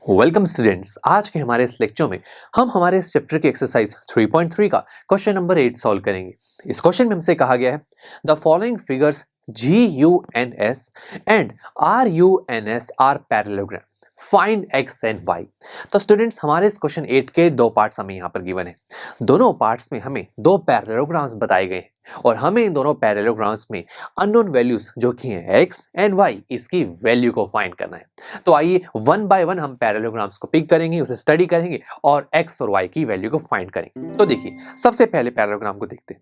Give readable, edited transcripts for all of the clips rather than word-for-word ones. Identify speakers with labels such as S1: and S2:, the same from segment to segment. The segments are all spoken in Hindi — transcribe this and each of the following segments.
S1: Welcome students. आज के हमारे इस लेक्चर में हम हमारे इस चैप्टर की एक्सरसाइज 3.3 का क्वेश्चन नंबर 8 सॉल्व करेंगे। इस क्वेश्चन में हमसे कहा गया है the following figures GUNS and RUNS are parallelogram, find x and y। तो स्टूडेंट्स हमारे इस क्वेश्चन 8 के दो पार्ट्स हमें यहाँ पर गिवन है। दोनों पार्ट्स में हमें दो पैरेललोग्राम्स बताए गए हैं और हमें इन दोनों पैरेललोग्राम्स में अननोन वैल्यूज जो कि हैं x एंड y, इसकी वैल्यू को फाइंड करना है। तो आइए वन बाय वन हम पैरेललोग्राम्स को पिक करेंगे, उसे स्टडी करेंगे और x और y की वैल्यू को फाइंड करेंगे। तो देखिए सबसे पहले पैरेललोग्राम को देखते हैं।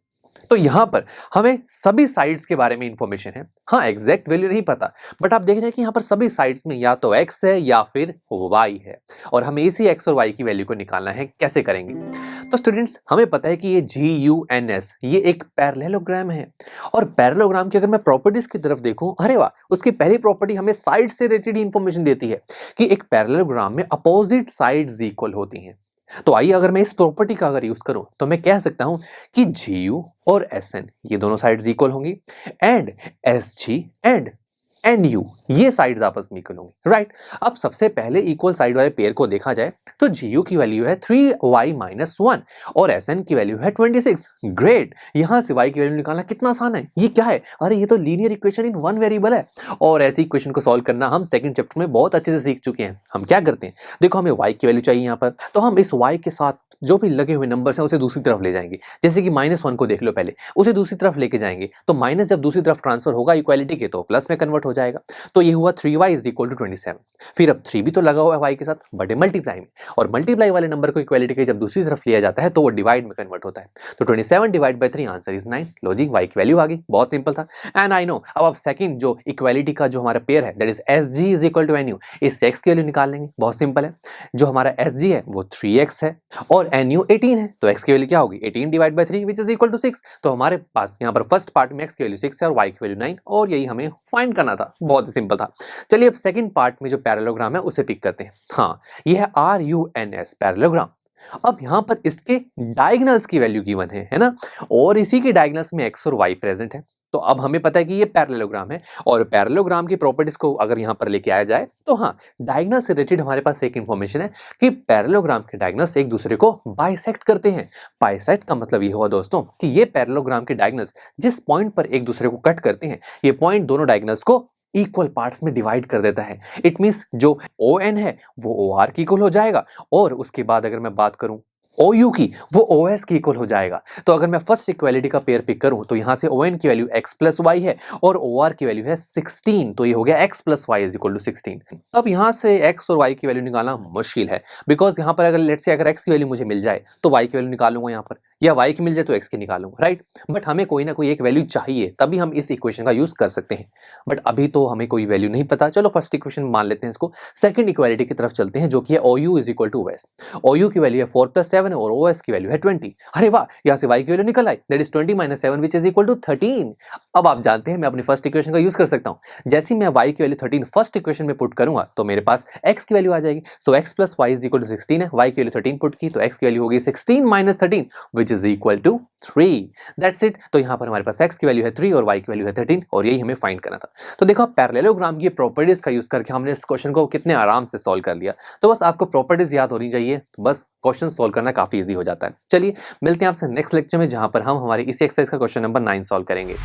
S1: तो यहाँ पर हमें सभी साइड्स के बारे में इंफॉर्मेशन है। हाँ, एग्जैक्ट वैल्यू नहीं पता, बट आप देख रहे हैं कि यहाँ पर सभी साइड्स में या तो x है या फिर y है और हमें इसी x और y की वैल्यू को निकालना है। कैसे करेंगे? तो स्टूडेंट्स हमें पता है कि ये GUNS ये एक पैरेललोग्राम है और पैरेललोग्राम की अगर मैं प्रॉपर्टीज की तरफ देखूं, अरे वाह, उसकी पहली प्रॉपर्टी हमें साइड से रिलेटेड इंफॉर्मेशन देती है कि एक पैरेललोग्राम में अपोजिट साइड्स इक्वल होती हैं। तो आइए अगर मैं इस प्रॉपर्टी का अगर यूज करूं तो मैं कह सकता हूं कि GU और SN ये दोनों साइड्स इक्वल होंगी एंड SG एंड NU ये साइड्स आपस में इक्वल होंगी, राइट। अब सबसे पहले इक्वल साइड वाले पेयर को देखा जाए तो GU की वैल्यू है 3y-1 और SN की वैल्यू है 26। ग्रेट, यहां से y की वैल्यू निकालना कितना आसान है। ये क्या है? अरे ये तो linear equation in one variable है और ऐसी इक्वेशन को सॉल्व करना हम सेकंड चैप्टर में बहुत अच्छे से सीख चुके हैं। हम क्या करते हैं, देखो हमें y की वैल्यू चाहिए यहाँ पर, तो हम इस y के साथ जो भी लगे हुए नंबर्स हैं उसे दूसरी तरफ ले जाएंगे। जैसे कि -1 को देख लो, पहले उसे दूसरी तरफ लेके जाएंगे तो माइनस जब दूसरी तरफ ट्रांसफर होगा इक्वालिटी के तो प्लस में कन्वर्ट हो जाएगा। तो ये हुआ 3y = 27। फिर अब 3 भी तो लगा हुआ है y के साथ, बट मल्टीप्लाई में, और मल्टीप्लाई वाले नंबर को इक्वालिटी के जब दूसरी तरफ लिया जाता है तो वो डिवाइड में कन्वर्ट होता है। तो 27 divide by 3 answer is 9। Logic y की वैल्यू आ गई, बहुत सिंपल था। एंड आई नो अब आप सेकंड जो इक्वालिटी का जो हमारा पेयर है दैट इज SG = NU, इस x की वैल्यू निकाल लेंगे। बहुत सिंपल है, जो हमारा SG है वो 3x है और NU 18 है, तो x की वैल्यू क्या होगी 18 divide by 3 which is equal to 6। तो हमारे पास यहाँ पर फर्स्ट पार्ट में x की वैल्यू 6 है और y की वैल्यू 9 और यही हमें फाइंड करना था। बहुत ही सिंपल था। चलिए अब सेकंड पार्ट में जो पैरेललोग्राम है उसे पिक करते हैं। हाँ, ये है RUNS पैरेललोग्राम। अब यहाँ पर इसके डायगोनल्स की वैल्यू गिवन है ना, और इसी के डायगोनल्स में x और y प्रेजेंट है। तो अब हमें पता है कि ये पैरेललोग्राम है और पैरेललोग्राम की प्रॉपर्टीज को अगर यहाँ पर लेके आया जाए तो हाँ, डायगोनल से रिलेटेड हमारे पास एक इंफॉर्मेशन है कि पैरेललोग्राम के डायगोनल्स एक दूसरे को बाइसेक्ट करते हैं। बाइसेक्ट का मतलब ये हुआ दोस्तों कि ये पैरेललोग्राम के डायगोनल्स जिस पॉइंट पर एक दूसरे को कट करते हैं, ये पॉइंट दोनों डायगोनल्स को इक्वल पार्ट्स में डिवाइड कर देता है। इट मींस जो ON है वो OR की इक्वल हो जाएगा और उसके बाद अगर मैं बात करूं OU की, वो OS की इक्वल हो जाएगा। तो अगर मैं फर्स्ट इक्वालिटी का पेयर पिक करूं तो यहां से ON की वैल्यू x + y है और OR की वैल्यू है 16, तो ये हो गया x + y = 16। अब यहां से x और y की वैल्यू निकालना मुश्किल है, बिकॉज यहां पर अगर लेट्स से अगर x की वैल्यू मुझे मिल जाए तो y की वैल्यू निकालूंगा यहाँ पर, या y की मिल जाए तो x की निकालूंगा, राइट। बट हमें कोई ना कोई एक वैल्यू चाहिए तभी हम इस इक्वेशन का यूज कर सकते हैं, बट अभी तो हमें कोई वैल्यू नहीं पता। चलो फर्स्ट इक्वेशन मान लेते हैं इसको, सेकंड इक्वालिटी की तरफ चलते हैं जो कि है OU = OS। OU की वैल्यू है 4 + 7 और OS की वैल्यू है 20। अरे वाह, यहाँ से y की वैल्यू निकल आई, that is 20 - 7 which is equal to 13। अब आप जानते हैं मैं अपनी फर्स्ट इक्वेशन का यूज कर सकता हूँ। जैसे मैं y की वैल्यू 13 फर्स्ट इक्वेशन में पुट करूंगा तो मेरे पास x की वैल्यू आ जाएगी। सो x + y = 16 है, y की वैल्यू 13 पुट की तो x की वैल्यू होगी 16 - 13 which is equal to 3। That's it. तो यहाँ पर हमारे पास x की वैल्यू है 3 और y की वैल्यू है 13 और यही हमें फाइंड करना था। तो देखो पैरेललोग्राम की प्रॉपर्टीज का यूज करके हमने इस क्वेश्चन को कितने आराम से सॉल्व कर लिया। तो बस आपको प्रॉपर्टीज याद होनी चाहिए, तो बस क्वेश्चन सॉल्व करना काफी इजी हो जाता है। चलिए मिलते हैं आपसे नेक्स्ट लेक्चर में जहां पर हम हमारी इसी एक्सरसाइज का क्वेश्चन नंबर 9 सॉल्व करेंगे।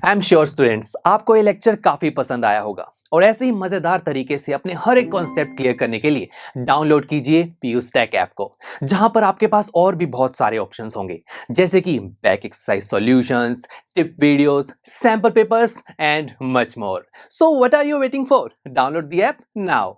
S1: आई एम श्योर स्टूडेंट्स आपको ये लेक्चर काफी पसंद आया होगा और ऐसे ही मजेदार तरीके से अपने हर एक कॉन्सेप्ट क्लियर करने के लिए डाउनलोड कीजिए PUStack ऐप को, जहां पर आपके पास और भी बहुत सारे ऑप्शंस होंगे जैसे कि back exercise solutions, tip videos, sample papers and much more. So what are you waiting for? Download the app now.